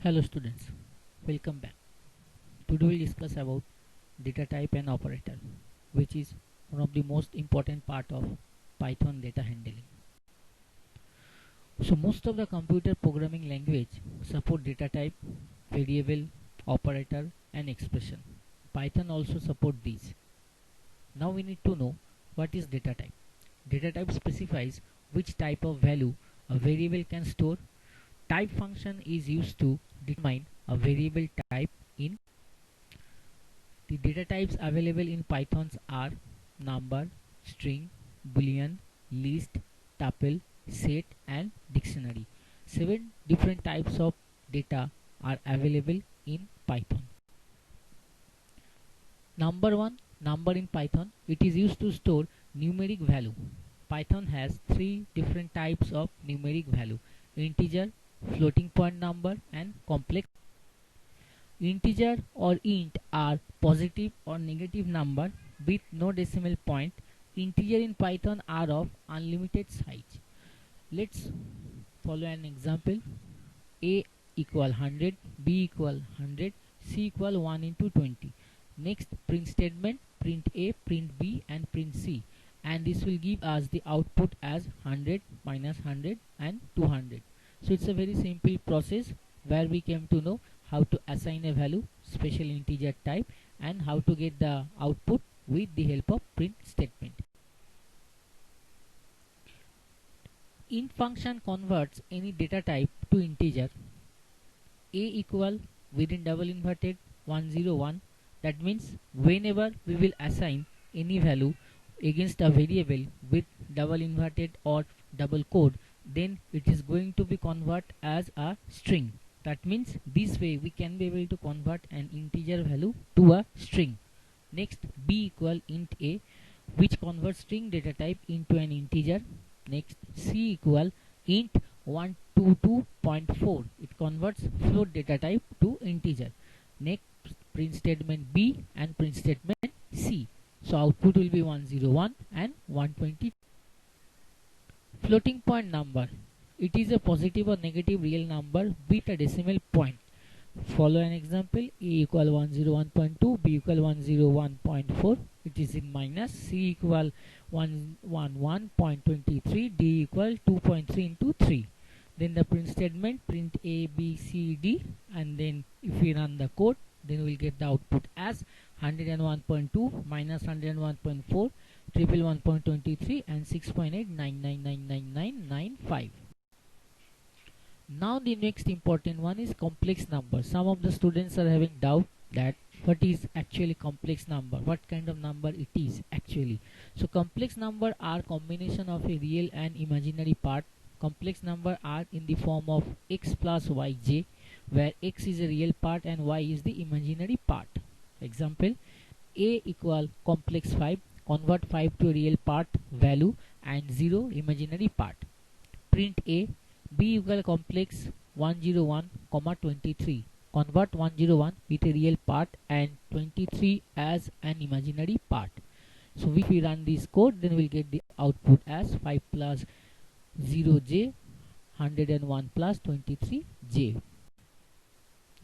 Hello students, welcome back. Today we'll discuss about data type and operator, which is one of the most important part of Python data handling. So most of the computer programming language support data type, variable, operator and expression. Python also support these. Now we need to know what is data type. Data type specifies which type of value a variable can store. Type function is used to determine a variable type in. The data types available in Pythons are number, string, boolean, list, tuple, set and dictionary. 7 different types of data are available in Python. Number 1, number in Python. It is used to store numeric value. Python has 3 different types of numeric value: integer, floating point number and complex. Integer or int are positive or negative number with no decimal point. Integer in Python are of unlimited size. Let's follow an example. A equal 100, B equal 100, C equal 1 into 20. Next print statement, print A, print B and print C, and this will give us the output as 100, minus 100 and 200. So it's a very simple process where we came to know how to assign a value, special integer type, and how to get the output with the help of print statement. Int function converts any data type to integer. A equal within double inverted 101. That means whenever we will assign any value against a variable with double inverted or double quote, then it is going to be convert as a string. That means this way we can be able to convert an integer value to a string. Next, B equal int A, which converts string data type into an integer. Next, C equal int 122.4. It converts float data type to integer. Next, print statement B and print statement C. So output will be 101 and 120. Floating point number. It is a positive or negative real number with a decimal point. Follow an example. A equal 101.2, B equal 101.4. It is in minus. C equal 111.23, D equal 2.3 into 3. Then the print statement, print A, B, C, D, and then if we run the code, then we will get the output as 101.2 minus 101.4, triple 1.23 and 6.8999995. Now the next important one is complex number. Some of the students are having doubt that what is actually complex number, what kind of number it is actually. So complex number are combination of a real and imaginary part. Complex number are in the form of x plus yj, where x is a real part and y is the imaginary part. Example, A equal complex 5, convert 5 to a real part value and 0 imaginary part. Print A, B equal complex 101, 23, convert 101 with a real part and 23 as an imaginary part. So if we run this code, then we'll get the output as 5 plus 0j, 101 plus 23j.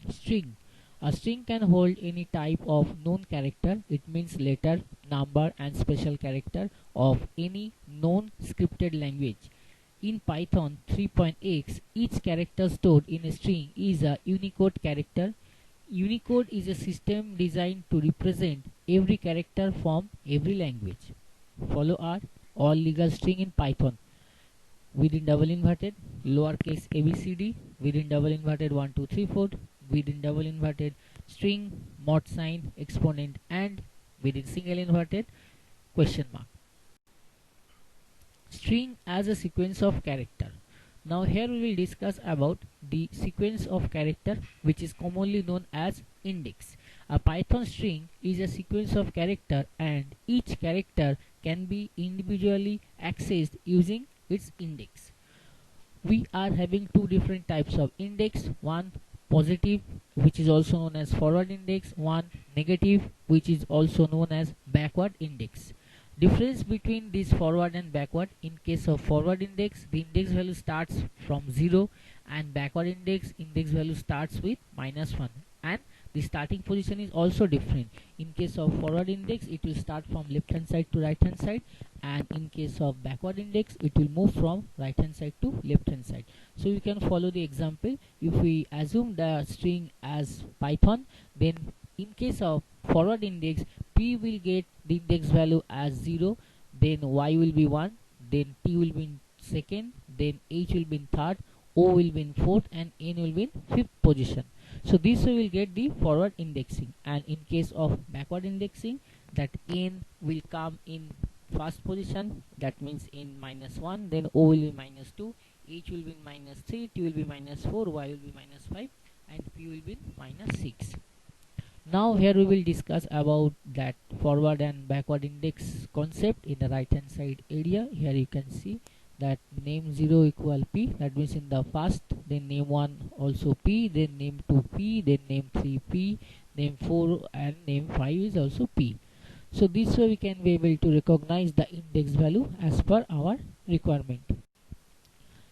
String. A string can hold any type of known character. It means letter, number and special character of any known scripted language. In Python 3.x, each character stored in a string is a Unicode character. Unicode is a system designed to represent every character from every language. Follow are all legal string in Python. Within double inverted, lowercase abcd, within double inverted 1, 2, 3, 4, within double inverted string, mod sign, exponent, and within single inverted question mark. String as a sequence of character. Now here we will discuss about the sequence of character, which is commonly known as index. A Python string is a sequence of character and each character can be individually accessed using its index. We are having two different types of index, one positive, which is also known as forward index, one negative, which is also known as backward index. Difference between this forward and backward: in case of forward index, the index value starts from 0, and backward index value starts with -1, and the starting position is also different. In case of forward index, it will start from left hand side to right hand side, and in case of backward index, it will move from right hand side to left hand side. So you can follow the example. If we assume the string as Python, then in case of forward index, P will get the index value as 0, then Y will be 1, then T will be in second, then H will be in third, O will be in fourth, and N will be in fifth position. So this way we will get the forward indexing. And in case of backward indexing, that N will come in first position, that means in -1, then O will be -2, H will be in -3, T will be -4, Y will be -5, and P will be -6. Now here we will discuss about that forward and backward index concept in the right hand side area. Here you can see that name 0 equal P, that means in the first, then name 1 also P, then name 2 P, then name 3 P, name 4 and name 5 is also P. So this way we can be able to recognize the index value as per our requirement.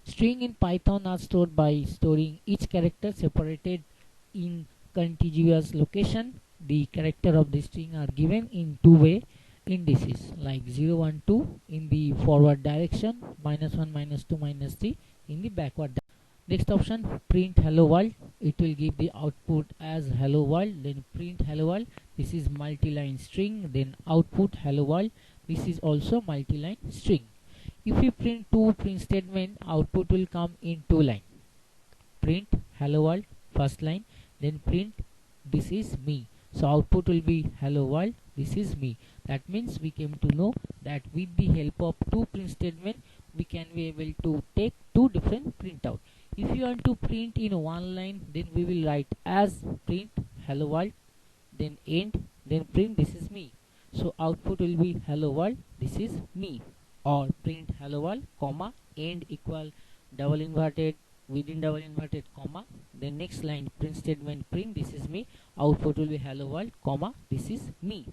String in Python are stored by storing each character separated in contiguous location. The character of the string are given in two-way indices like 0, 1, 2 in the forward direction, -1, -2, -3 in the backward direction. Next option, print hello world. It will give the output as hello world. Then print hello world. This is multi-line string. Then output hello world. This is also multi-line string. If we print two print statement, output will come in two line. Print hello world first line, then print this is me. So output will be hello world, this is me. That means we came to know that with the help of two print statement, we can be able to take two different printout. If you want to print in one line, then we will write as print hello world, then end, then print this is me. So output will be hello world, this is me. Or print hello world, comma, end equal double inverted, within double inverted comma, then next line print statement print this is me, output will be hello world, comma, this is me.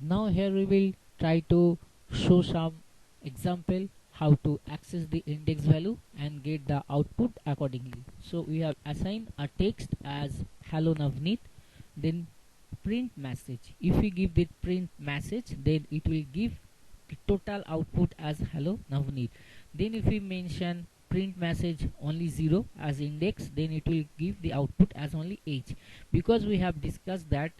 Now here we will try to show some example how to access the index value and get the output accordingly. So we have assigned a text as hello Navneet, then print message. If we give the print message, then it will give the total output as hello Navneet. Then if we mention print message only 0 as index, then it will give the output as only H, because we have discussed that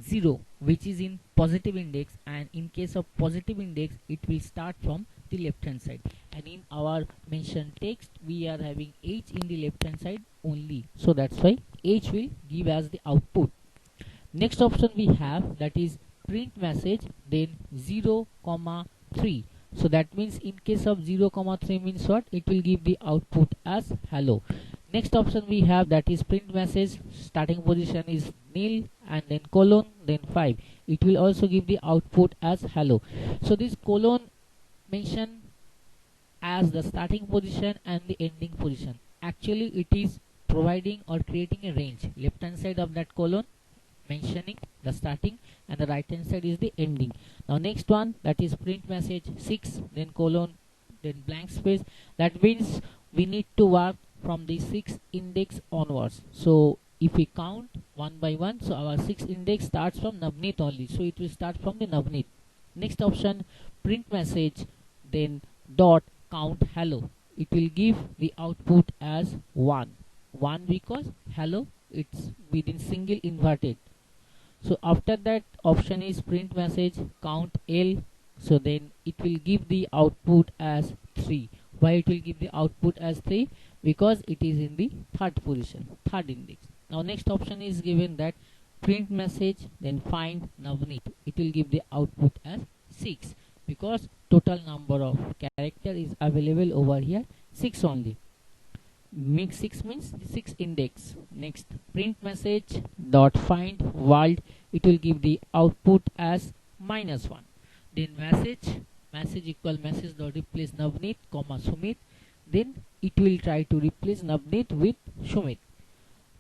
0 which is in positive index, and in case of positive index it will start from the left hand side, and in our mentioned text we are having H in the left hand side only, so that's why H will give as the output. Next option we have, that is print message, then 0, 3. So that means in case of 0, 3 means what? It will give the output as hello. Next option we have, that is print message, starting position is nil and then colon, then 5. It will also give the output as hello. So this colon mention as the starting position and the ending position. Actually it is providing or creating a range. Left hand side of that colon mentioning the starting, and the right hand side is the ending. Now next one, that is print message 6, then colon, then blank space. That means we need to work from the 6th index onwards. So if we count one by one, so our 6th index starts from Navneet only, so it will start from the Navneet. Next option, print message, then dot count hello. It will give the output as 1 because hello it's within single inverted. So after that option is print message count L, so then it will give the output as 3. Why it will give the output as 3? Because it is in the third position, third index. Now next option is given, that print message then find Navneet. It will give the output as 6 because total number of character is available over here 6 only. Mix 6 means 6 index. Next print message dot find world, it will give the output as -1. Then message equal message dot replace Navneet comma Sumit, then it will try to replace Navneet with Sumit.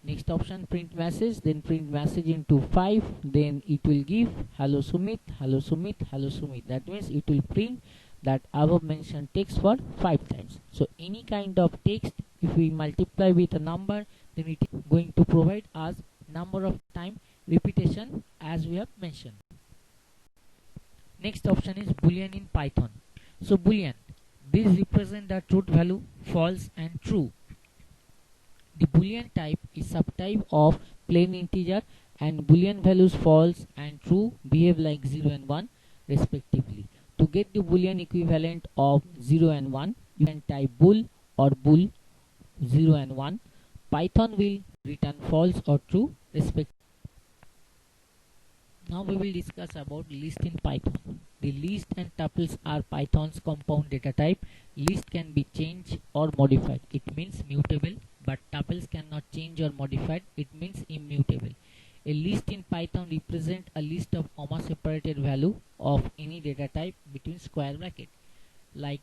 Next option, print message, then print message into 5, then it will give hello Sumit, hello Sumit, hello Sumit. That means it will print that above mentioned text for 5 times. So any kind of text, if we multiply with a number, then it is going to provide us number of time repetition as we have mentioned. Next option is boolean in Python. So boolean, these represent the truth value, false and true. The boolean type is subtype of plain integer, and boolean values false and true behave like 0 and 1 respectively. To get the boolean equivalent of 0 and 1, you can type bool or bool 0 and 1. Python will return false or true respectively. Now we will discuss about list in Python. The list and tuples are Python's compound data type. List can be changed or modified. It means mutable, but tuples cannot change or modified. It means immutable. A list in Python represents a list of comma separated value of any data type between square bracket. Like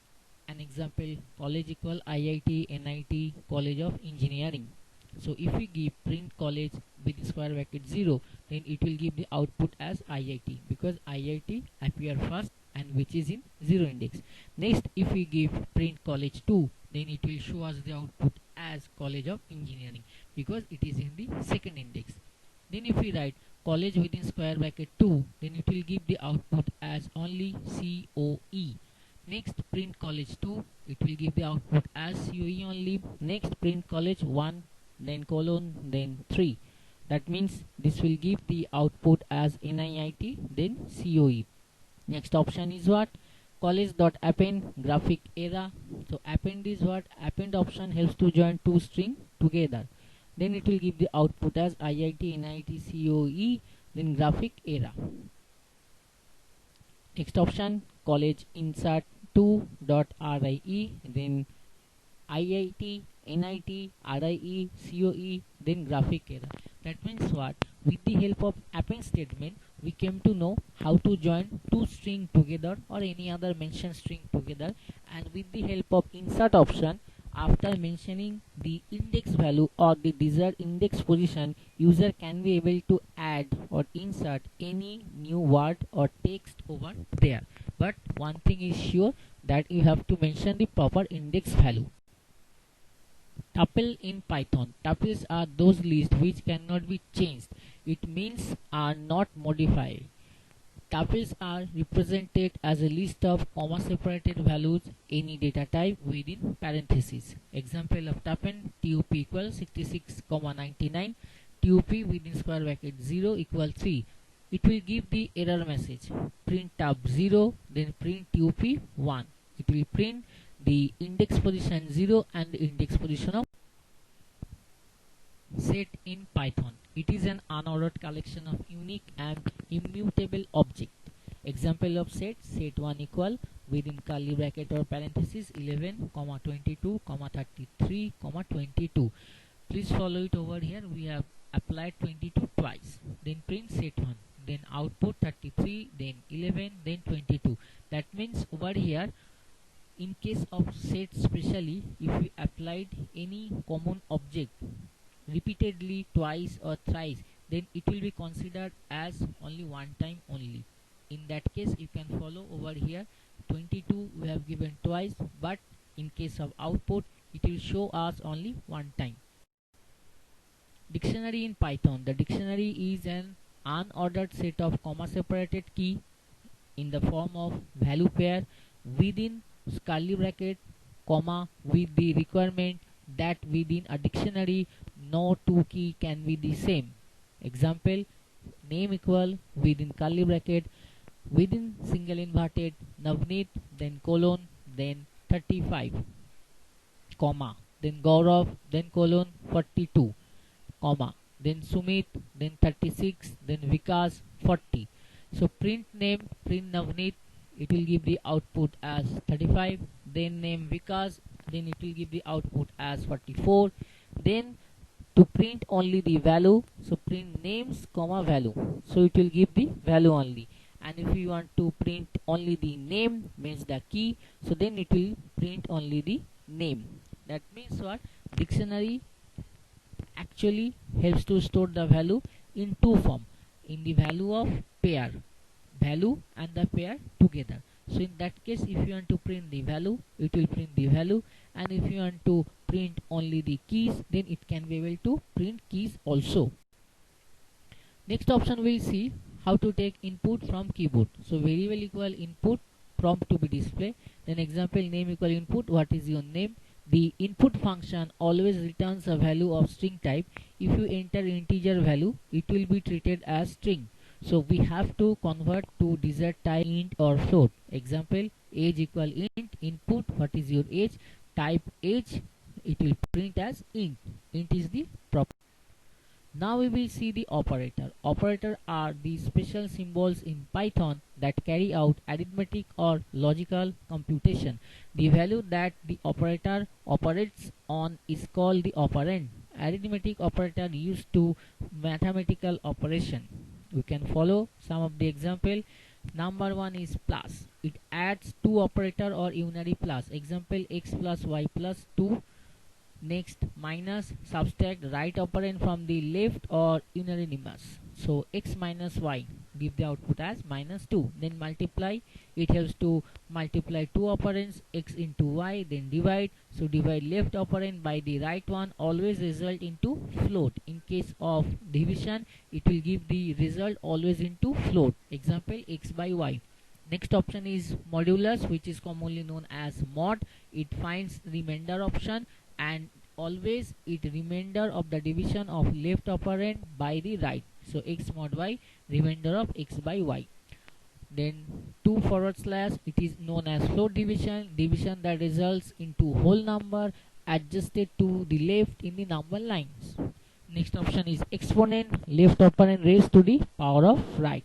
an example, college equal IIT, NIT, College of Engineering. So if we give print college with square bracket 0, then it will give the output as IIT, because IIT appear first and which is in 0 index. Next, if we give print college 2, then it will show us the output as College of Engineering, because it is in the second index. Then if we write college within square bracket 2, then it will give the output as only COE. Next, print college 2, it will give the output as COE only. Next, print college 1, then colon, then 3. That means this will give the output as NIIT, then COE. Next option is what? College.append graphic error. So append is what? Append option helps to join two strings together. Then it will give the output as IIT, NIT, COE, then graphic error. Next option, college insert 2.rie, then IIT, NIT, RIE, COE, then graphic error. That means what? With the help of append statement, we came to know how to join two string together or any other mentioned string together, and with the help of insert option, after mentioning the index value or the desired index position, user can be able to add or insert any new word or text over there. But one thing is sure, that you have to mention the proper index value. Tuple in Python. Tuples are those lists which cannot be changed. It means are not modified. Tuples are represented as a list of comma separated values any data type within parentheses. Example of tuple, tup equals 66,99, tup within square bracket 0 equal 3. It will give the error message, print tup 0, then print tup 1. It will print the index position 0 and the index position of set in Python. It is an unordered collection of unique and immutable objects. Example of set, set 1 equal within curly bracket or parenthesis 11, 22, 33, 22. Please follow it over here. We have applied 22 twice. Then print set 1, then output 33, then 11, then 22. That means over here, in case of set specially, if we applied any common object repeatedly twice or thrice, then it will be considered as only one time only. In that case, you can follow over here, 22 we have given twice, but in case of output, it will show us only one time. Dictionary in Python. The dictionary is an unordered set of comma separated key in the form of value pair within curly bracket, comma, with the requirement that within a dictionary no two key can be the same. Example, name equal within curly bracket, within single inverted, Navneet, then colon, then 35, comma, then Gaurav, then colon 42, comma, then Sumit, then 36, then Vikas 40. So print name, print Navneet, it will give the output as 35, then name Vikas, then it will give the output as 44. Then to print only the value, so print names comma value, so it will give the value only. And if you want to print only the name, means the key, so then it will print only the name. That means what? Dictionary actually helps to store the value in two form, in the value of pair, value and the pair together. So in that case, if you want to print the value, it will print the value, and if you want to print only the keys, then it can be able to print keys also. Next option we'll see how to take input from keyboard. So variable equal input, prompt to be displayed, then example name equal input, what is your name. The input function always returns a value of string type. If you enter integer value, it will be treated as string. So we have to convert to desired type int or float. Example age equal int, input what is your age, type age, it will print as int. Int is the property. Now we will see the operator. Operator are the special symbols in Python that carry out arithmetic or logical computation. The value that the operator operates on is called the operand. Arithmetic operator used to mathematical operation. We can follow some of the example. Number one is plus. It adds two operator or unary plus. Example x plus y plus 2. Next, minus, subtract right operand from the left or unanimous. So x minus y, give the output as minus 2. Then multiply, it helps to multiply two operands, x into y. Then divide, so divide left operand by the right one, always result into float. In case of division, it will give the result always into float. Example x by y. Next option is modulus, which is commonly known as mod. It finds remainder option, and always it remainder of the division of left operand by the right. So x mod y, remainder of x by y. Then 2 forward slash, it is known as float division, division that results into whole number adjusted to the left in the number lines. Next option is exponent, left operand raised to the power of right.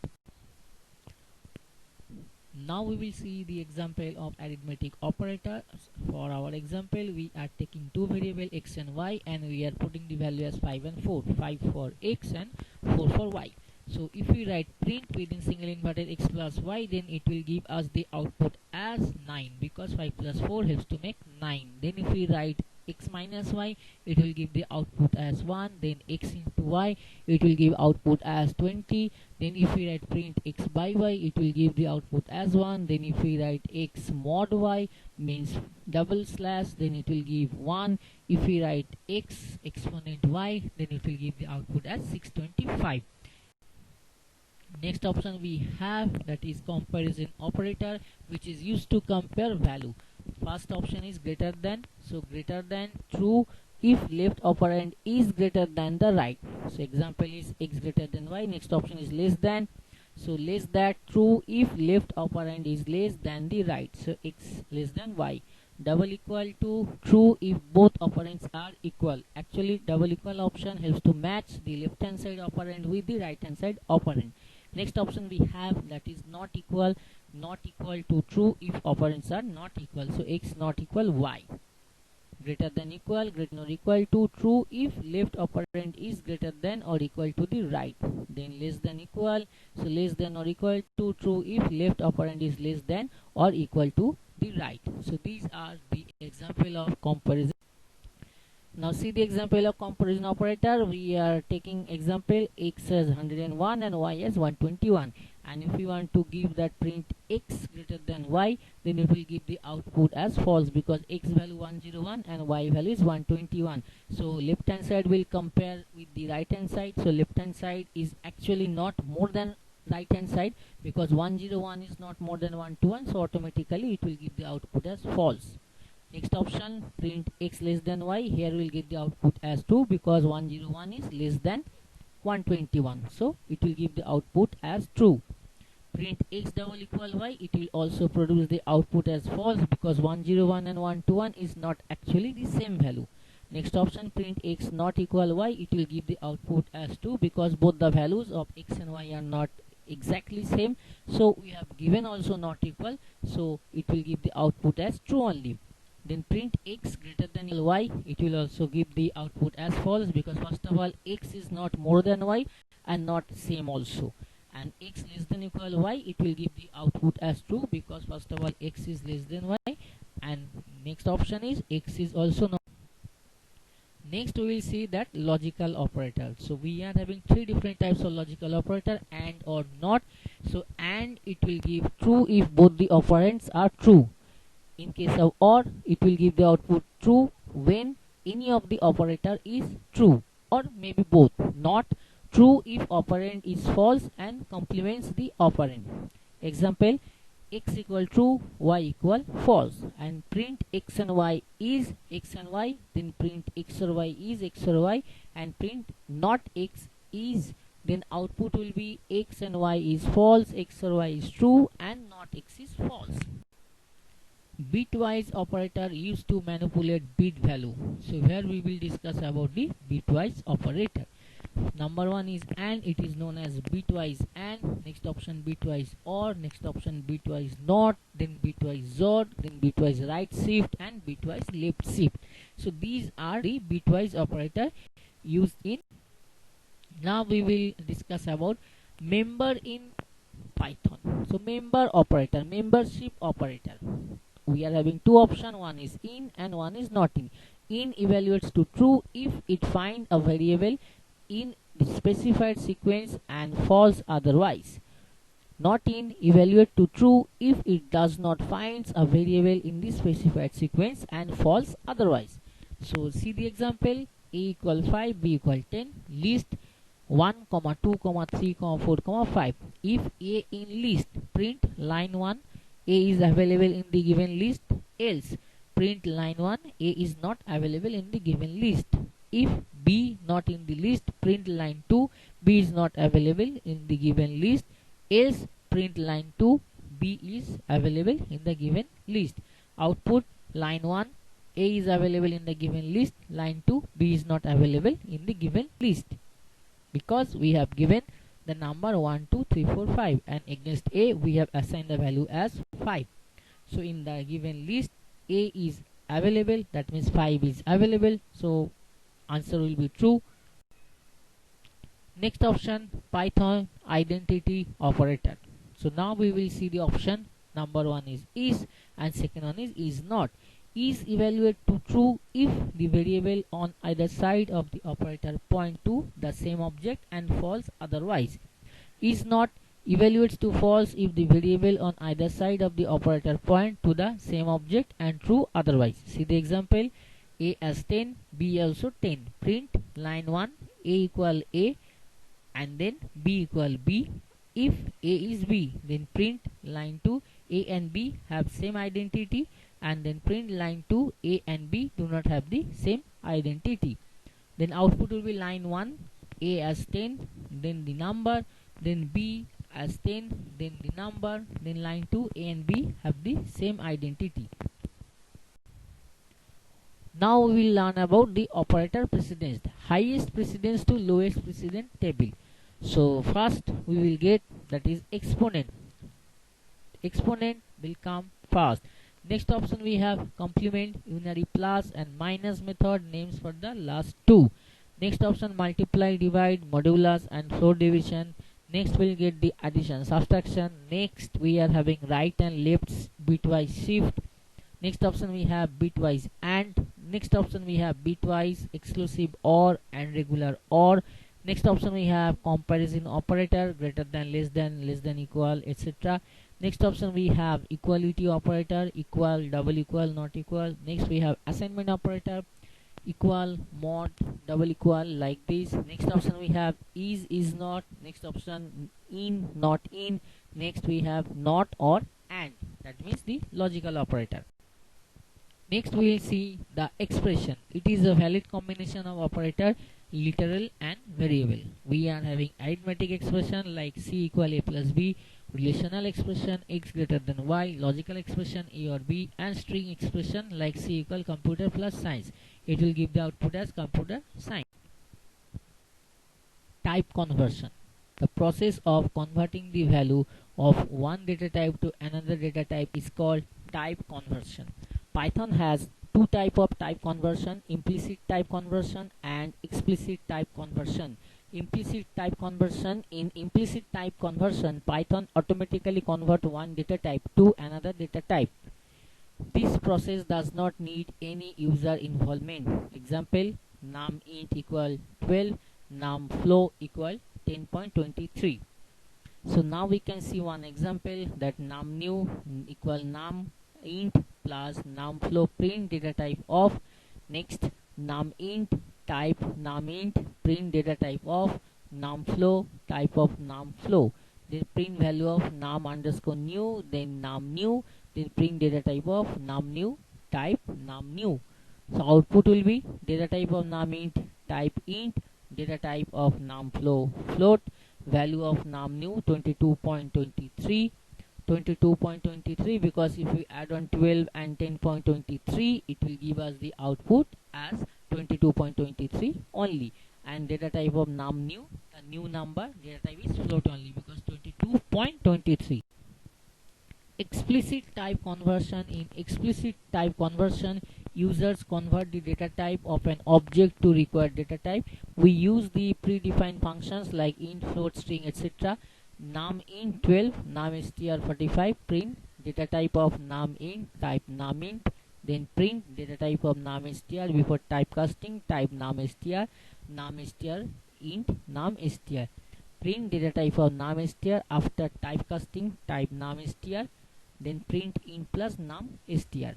Now we will see the example of arithmetic operator. For our example, we are taking two variable x and y, and we are putting the value as 5 and 4. 5 for x and 4 for y. So if we write print within single inverted x plus y, then it will give us the output as 9, because 5 plus 4 helps to make 9. Then if we write x minus y, it will give the output as 1. Then x into y, it will give output as 20. Then if we write print x by y, it will give the output as 1. Then if we write x mod y, means double slash, then it will give 1. If we write x exponent y, then it will give the output as 625. Next option we have, that is comparison operator, which is used to compare value. First option is greater than. So greater than true if left operand is greater than the right. So example is x greater than y. Next option is less than. So less than true if left operand is less than the right. So x less than y. Double equal to true if both operands are equal. Actually double equal option helps to match the left hand side operand with the right hand side operand. Next option we have, that is not equal to true if operands are not equal. So x not equal y. Greater than equal, greater than or equal to true if left operand is greater than or equal to the right. Then less than equal, so less than or equal to true if left operand is less than or equal to the right. So these are the example of comparison. Now see the example of comparison operator. We are taking example x as 101 and y as 121, and if we want to give that print x greater than y, then it will give the output as false, because x value 101 and y value is 121. So left hand side will compare with the right hand side. So left hand side is actually not more than right hand side, because 101 is not more than 121, so automatically it will give the output as false. Next option, print x less than y. Here we will get the output as 2, because 101 is less than 121. So it will give the output as true. Print x double equal y. It will also produce the output as false, because 101 and 121 is not actually the same value. Next option, print x not equal y. It will give the output as 2, because both the values of x and y are not exactly same. So we have given also not equal. So it will give the output as true only. Then print x greater than y. It will also give the output as false, because first of all x is not more than y and not same also. And x less than equal y, it will give the output as true, because first of all x is less than y, and next option is x is also not. Next we will see that logical operator. So we are having three different types of logical operator: and, or, not. So and, it will give true if both the operands are true. In case of or, it will give the output true when any of the operator is true, or maybe both. Not true if operand is false and complements the operand. Example: x equal true, y equal false, and print x and y is x and y, then print x or y is x or y, and print not x is, then output will be x and y is false, x or y is true, and not x is false. Bitwise operator used to manipulate bit value. So here we will discuss about the bitwise operator. Number one is and, it is known as bitwise and. Next option bitwise or. Next option bitwise not, then bitwise or, then bitwise right shift, and bitwise left shift. So these are the bitwise operator used in. Now we will discuss about member in Python. So member operator, membership operator. We are having two options, one is in and one is not in. In evaluates to true if it finds a variable in the specified sequence and false otherwise. Not in evaluate to true if it does not find a variable in the specified sequence and false otherwise. So see the example: a equal 5, b equal 10, list 1, 2, 3, 4, 5. If a in list, print line 1, a is available in the given list, else print line 1, a is not available in the given list. If b not in the list, print line 2, b is not available in the given list, else print line 2, b is available in the given list. Output: line 1, a is available in the given list, line 2, b is not available in the given list, because we have given the number 1, 2, 3, 4, 5, and against a we have assigned the value as 5. So in the given list a is available, that means 5 is available, so answer will be true. Next option, Python identity operator. So now we will see the option. Number one is and second one is not. Is evaluate to true if the variable on either side of the operator point to the same object and false otherwise. Is not evaluates to false if the variable on either side of the operator point to the same object and true otherwise. See the example: a as 10, b also 10. Print line 1, a equal a, and then b equal b. If a is b, then print line 2, a and b have same identity, and then print line 2, a and b do not have the same identity. Then output will be line 1, a as 10, then the number, then b as 10, then the number, then line 2, a and b have the same identity. Now we will learn about the operator precedence, highest precedence to lowest precedence table. So first we will get, that is exponent. Exponent will come first. Next option we have complement, unary, plus and minus method names for the last two. Next option multiply, divide, modulus and floor division. Next we'll get the addition, subtraction. Next we are having right and left bitwise shift. Next option we have bitwise and. Next option we have bitwise, exclusive or and regular or. Next option we have comparison operator, greater than, less than, equal, etc. Next option we have equality operator, equal, double equal, not equal. Next we have assignment operator, equal, mod, double equal, like this. Next option we have is not. Next option in, not in. Next we have not or and, that means the logical operator. Next we will see the expression. It is a valid combination of operator, literal and variable. We are having arithmetic expression like c equal a plus b, relational expression x greater than y, logical expression a or b, and string expression like c equal computer plus science. It will give the output as computer science. Type conversion. The process of converting the value of one data type to another data type is called type conversion. Python has two types of type conversion: implicit type conversion and explicit type conversion. Implicit type conversion. In implicit type conversion, Python automatically converts one data type to another data type. This process does not need any user involvement. Example: num int equal 12, num flow equal 10.23. So now we can see one example, that num new equal num int plus num flow print data type of. Next, num int type num int print data type of num flow type of num flow. Then print value of num underscore new, then num new, then print data type of num new type num new. So output will be data type of num int type int, data type of num flow float, value of num new 22.23, 22.23, because if we add on 12 and 10.23 it will give us the output as 22.23 only. And data type of num new, the new number data type is float only because 22.23. Explicit type conversion. In explicit type conversion, users convert the data type of an object to required data type. We use the predefined functions like int, float, string, etc. Num int 12, num str 45, print data type of num int type num int, then print data type of num str before typecasting type num str int num str, print data type of num str after typecasting type num str, then print int plus num str.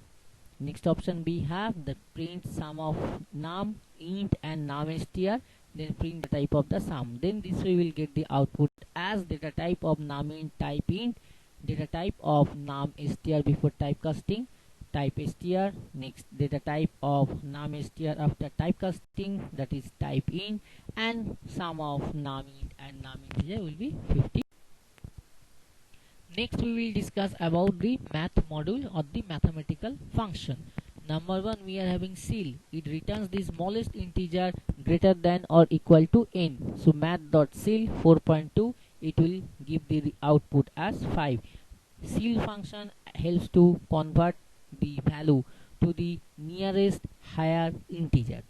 Next option we have the print sum of num int and num str, then print the type of the sum. Then this way we will get the output as data type of num int type int, data type of num str before typecasting type str. Next, data type of num str after typecasting, that is type int, and sum of num int and num integer will be 50. Next we will discuss about the math module or the mathematical function. Number 1, we are having ceil. It returns the smallest integer greater than or equal to n. So math.ceil 4.2, it will give the output as 5. Ceil function helps to convert the value to the nearest higher integer.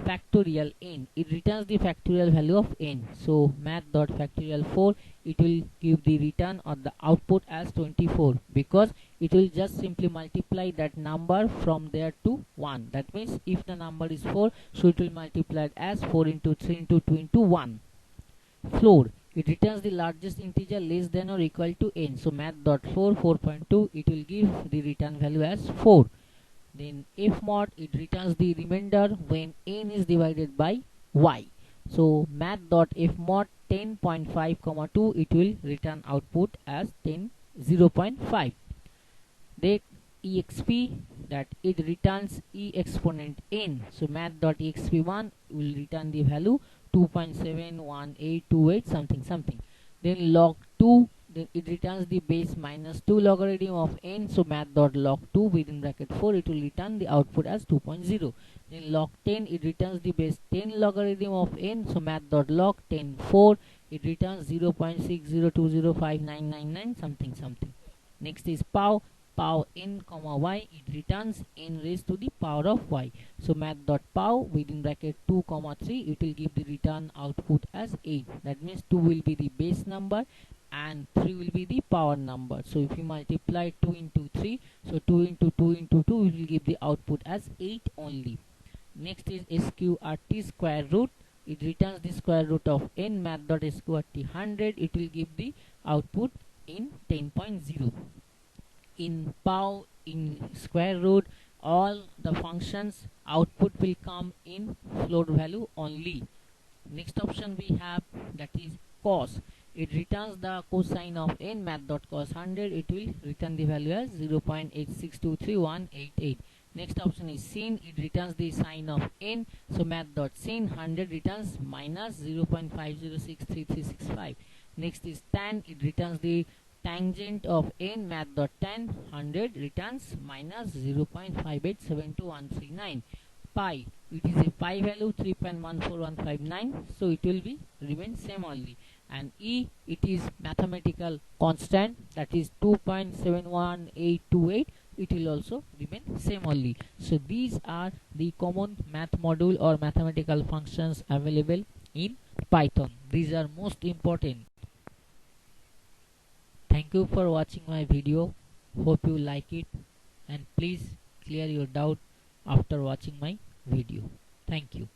Factorial n, it returns the factorial value of n. So math.factorial 4, it will give the return or the output as 24, because it will just simply multiply that number from there to 1. That means if the number is 4, so it will multiply it as 4 into 3 into 2 into 1. Floor, it returns the largest integer less than or equal to n. So math.floor 4.2, it will give the return value as 4. Then fmod, it returns the remainder when n is divided by y. So math.fmod 10.5, 2, it will return output as 0.5. Then exp, that it returns e exponent n. So math.exp1 will return the value 2.71828 something. Then log2, then it returns the base minus 2 logarithm of n. So math.log2 within bracket 4, it will return the output as 2.0. Then log10, it returns the base 10 logarithm of n. So math.log10 4, it returns 0.60205999 something. Next is pow n comma y, it returns n raised to the power of y. So math.pow within bracket 2 3, it will give the return output as 8. That means 2 will be the base number and 3 will be the power number. So if you multiply 2 into 3, so 2 into 2 into 2 will give the output as 8 only. Next is sqrt square root, it returns the square root of n. Math.sqrt 100, it will give the output in 10.0. In pow, in square root, all the functions output will come in float value only. Next option we have, that is cos. It returns the cosine of n. Math.cos 100, it will return the value as 0.8623188. Next option is sin, it returns the sine of n. So math.sin 100 returns minus 0.506335. Next is tan, it returns the tangent of n. Math.tan 100 returns minus 0.5872139. Pi, it is a pi value 3.14159, so it will be remain same only. And e, it is mathematical constant, that is 2.71828, it will also remain same only. So these are the common math module or mathematical functions available in Python. These are most important. Thank you for watching my video. Hope you like it, and please clear your doubt after watching my video. Thank you.